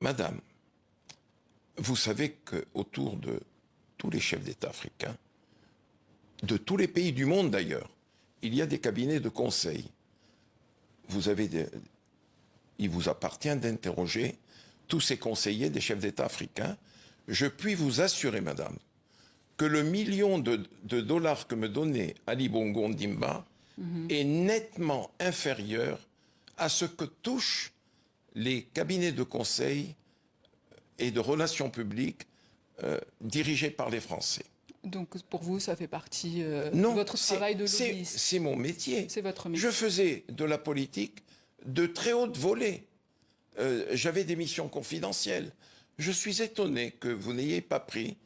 Madame, vous savez qu'autour de tous les chefs d'État africains, de tous les pays du monde d'ailleurs, il y a des cabinets de conseil. Il vous appartient d'interroger tous ces conseillers des chefs d'État africains. Je puis vous assurer, madame, que le million de dollars que me donnait Ali Bongo Ondimba est nettement inférieur à ce que touchent les cabinets de conseil et de relations publiques dirigés par les Français. Donc pour vous, ça fait partie de Non, votre travail de lobbyiste. c'est mon métier. C'est votre métier. Je faisais de la politique de très haute volée. J'avais des missions confidentielles. Je suis étonné que vous n'ayez pas pris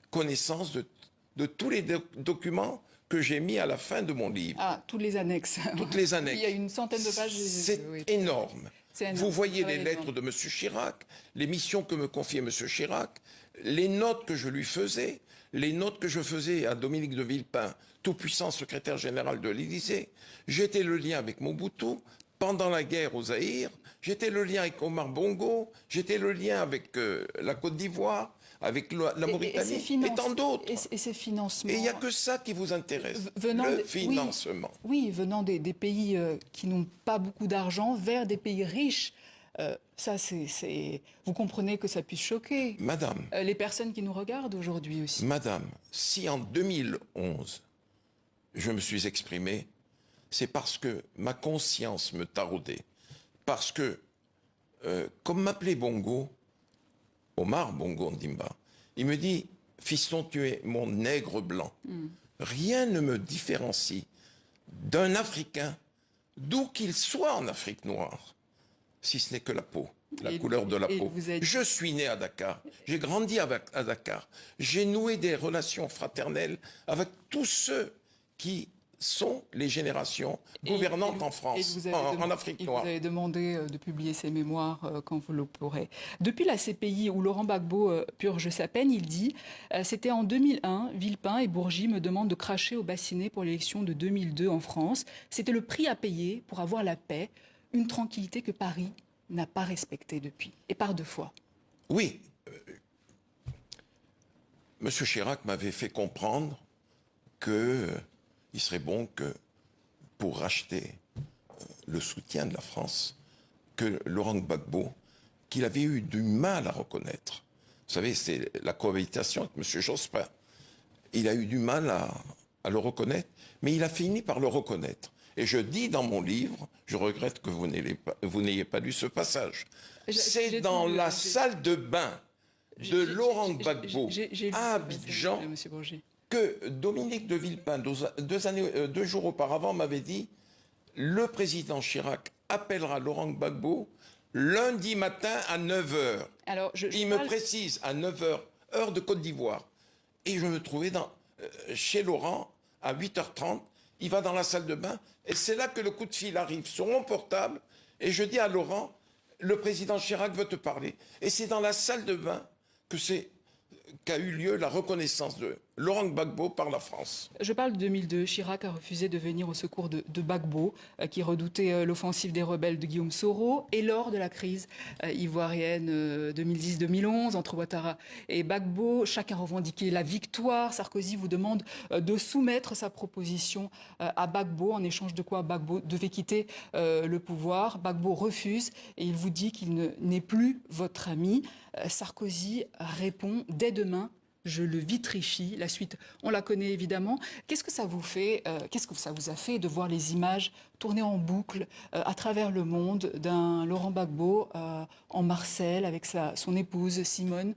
connaissance de tous les documents que j'ai mis à la fin de mon livre. Ah, tous les annexes. Toutes les annexes. Il y a une centaine de pages. C'est oui. énorme. Énorme. Vous voyez les lettres de M. Chirac, les missions que me confiait M. Chirac, les notes que je lui faisais, les notes que je faisais à Dominique de Villepin, tout-puissant secrétaire général de l'Élysée. J'étais le lien avec Mobutu pendant la guerre au Zaïre, j'étais le lien avec Omar Bongo, j'étais le lien avec la Côte d'Ivoire, avec la Mauritanie et tant d'autres. Et ces financements. Et il n'y a que ça qui vous intéresse, le financement. Oui, venant des pays qui n'ont pas beaucoup d'argent vers des pays riches. Ça, vous comprenez que ça puisse choquer. Madame. Les personnes qui nous regardent aujourd'hui aussi. Madame, si en 2011, je me suis exprimé, c'est parce que ma conscience me taraudait. Parce que, comme m'appelait Bongo, Omar Bongo Ondimba, il me dit « Fiston, tu es mon nègre blanc. Rien ne me différencie d'un Africain, d'où qu'il soit en Afrique noire, si ce n'est que la peau, la couleur de la peau. Je suis né à Dakar, j'ai grandi à Dakar, j'ai noué des relations fraternelles avec tous ceux qui sont les générations gouvernantes en France, en Afrique noire. Vous avez demandé de publier ses mémoires quand vous le pourrez. Depuis la CPI où Laurent Gbagbo purge sa peine, il dit « C'était en 2001, Villepin et Bourgi me demandent de cracher au bassinet pour l'élection de 2002 en France. C'était le prix à payer pour avoir la paix, une tranquillité que Paris n'a pas respectée depuis, et par deux fois. » Oui. Monsieur Chirac m'avait fait comprendre que il serait bon que, pour racheter le soutien de la France, que Laurent Gbagbo, qu'il avait eu du mal à reconnaître. Vous savez, c'est la cohabitation avec M. Jospin. Il a eu du mal à le reconnaître, mais il a fini par le reconnaître. Et je dis dans mon livre, je regrette que vous n'ayez pas lu ce passage, c'est dans la salle de bain de Laurent Gbagbo à Abidjan que Dominique de Villepin, 2 jours auparavant, m'avait dit « Le président Chirac appellera Laurent Gbagbo lundi matin à 9 h. Il me précise à 9 h, heure de Côte d'Ivoire. Et je me trouvais chez Laurent à 8h30. Il va dans la salle de bain et c'est là que le coup de fil arrive sur mon portable. Et je dis à Laurent, le président Chirac veut te parler. Et c'est dans la salle de bain qu'a eu lieu la reconnaissance de Laurent Gbagbo par la France. Je parle de 2002. Chirac a refusé de venir au secours de Gbagbo, qui redoutait l'offensive des rebelles de Guillaume Soro, et lors de la crise ivoirienne 2010-2011 entre Ouattara et Gbagbo, chacun revendiquait la victoire. Sarkozy vous demande de soumettre sa proposition à Gbagbo, en échange de quoi Gbagbo devait quitter le pouvoir. Gbagbo refuse et il vous dit qu'il n'est plus votre ami. Sarkozy répond dès demain: je le vitrifie. La suite, on la connaît évidemment. Qu'est-ce que ça vous fait, qu'est-ce que ça vous a fait de voir les images tourner en boucle à travers le monde d'un Laurent Gbagbo en Marseille avec son épouse Simone?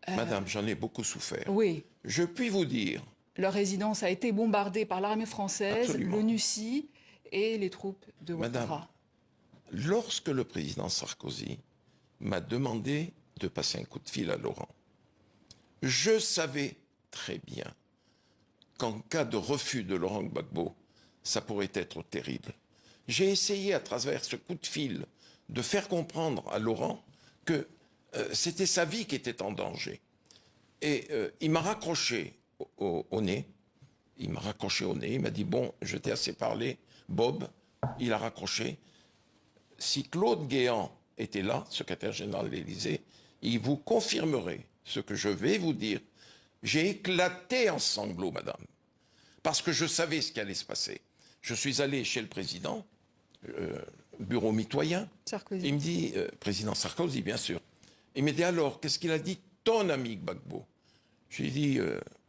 Madame, j'en ai beaucoup souffert. Oui. Je puis vous dire... Leur résidence a été bombardée par l'armée française, l'ONUCI et les troupes de Ouattara. Madame, lorsque le président Sarkozy m'a demandé de passer un coup de fil à Laurent, je savais très bien qu'en cas de refus de Laurent Gbagbo, ça pourrait être terrible. J'ai essayé à travers ce coup de fil de faire comprendre à Laurent que c'était sa vie qui était en danger. Et il m'a raccroché au nez. Il m'a raccroché au nez. Il m'a dit « Bon, je t'ai assez parlé, Bob. » Il a raccroché. Si Claude Guéant était là, secrétaire général de l'Élysée, il vous confirmerait ce que je vais vous dire. J'ai éclaté en sanglots, madame, parce que je savais ce qui allait se passer. Je suis allé chez le président, bureau mitoyen. Sarkozy. Il me dit, président Sarkozy, bien sûr. Il me dit alors, qu'est-ce qu'il a dit ton ami Gbagbo? Je lui ai dit,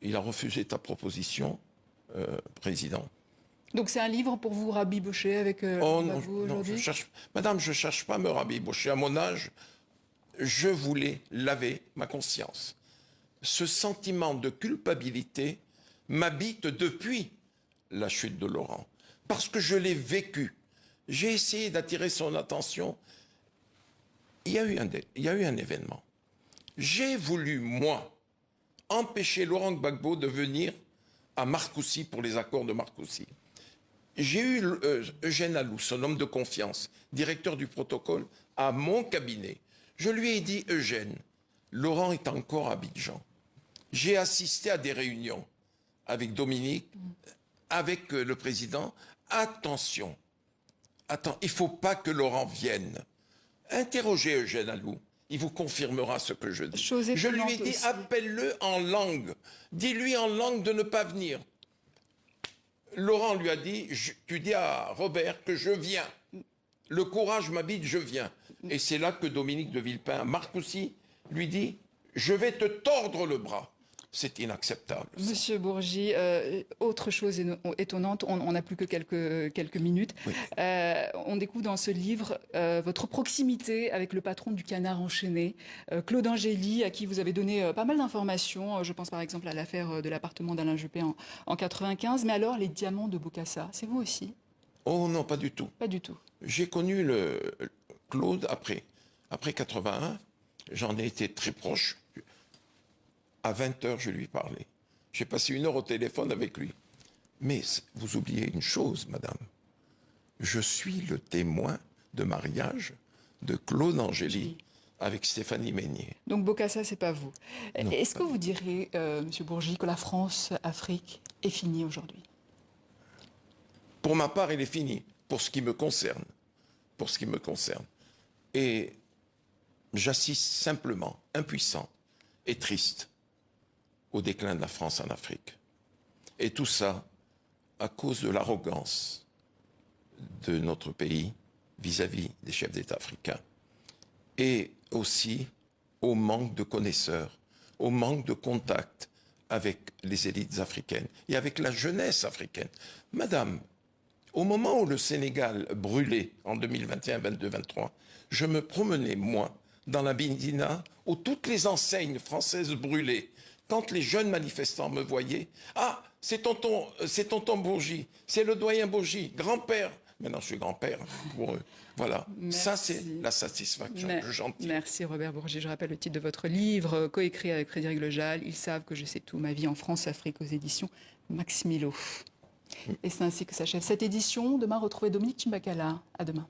il a refusé ta proposition, président. Donc c'est un livre pour vous rabibocher avec Gbagbo aujourd'hui? Madame, je ne cherche pas à me rabibocher. À mon âge, je voulais laver ma conscience. Ce sentiment de culpabilité m'habite depuis la chute de Laurent, parce que je l'ai vécu. J'ai essayé d'attirer son attention. Il y a eu un événement. J'ai voulu, moi, empêcher Laurent Gbagbo de venir à Marcoussis pour les accords de Marcoussis. J'ai eu Eugène Alou, son homme de confiance, directeur du protocole, à mon cabinet. Je lui ai dit, Eugène, Laurent est encore à Abidjan. J'ai assisté à des réunions avec Dominique, avec le président. Attention, il ne faut pas que Laurent vienne. Interrogez Eugène Alou, il vous confirmera ce que je dis. Je lui ai dit, appelle-le en langue. Dis-lui en langue de ne pas venir. Laurent lui a dit, tu dis à Robert que je viens. Le courage m'habite, je viens. Et c'est là que Dominique de Villepin, Marcoussis, lui dit, je vais te tordre le bras. C'est inacceptable. Monsieur Bourgi, autre chose étonnante, on n'a plus que quelques minutes. Oui. On découvre dans ce livre votre proximité avec le patron du Canard enchaîné, Claude Angély, à qui vous avez donné pas mal d'informations. Je pense par exemple à l'affaire de l'appartement d'Alain Juppé en 95. Mais alors, les diamants de Bokassa, c'est vous aussi? Oh non, pas du tout. Pas du tout. J'ai connu Claude après 81. J'en ai été très proche. À 20h, je lui parlais. J'ai passé 1 heure au téléphone avec lui. Mais vous oubliez une chose, madame. Je suis le témoin de mariage de Claude Angély avec Stéphanie Meignet. Donc Bokassa, c'est pas vous. Est-ce que vous direz, monsieur Bourgi, que la France-Afrique est finie aujourd'hui? Pour ma part, elle est finie. Pour ce qui me concerne. Pour ce qui me concerne. Et j'assiste simplement, impuissant et triste, au déclin de la France en Afrique. Et tout ça à cause de l'arrogance de notre pays vis-à-vis des chefs d'État africains. Et aussi au manque de connaisseurs, au manque de contact avec les élites africaines et avec la jeunesse africaine. Madame, au moment où le Sénégal brûlait en 2021, 22, 23, je me promenais, moi, dans la Bindina, où toutes les enseignes françaises brûlaient. Quand les jeunes manifestants me voyaient, ah, c'est tonton Bourgi, c'est le doyen Bourgi, grand-père. Maintenant, je suis grand-père pour eux. Voilà, merci. Ça c'est la satisfaction que j'en tire. Merci Robert Bourgi. Je rappelle le titre de votre livre, coécrit avec Frédéric Lejal, Ils savent que je sais tout, ma vie en France-Afrique, aux éditions Max Milo. Et c'est ainsi que s'achève cette édition. Demain, retrouvez Dominique Chimbakala. À demain.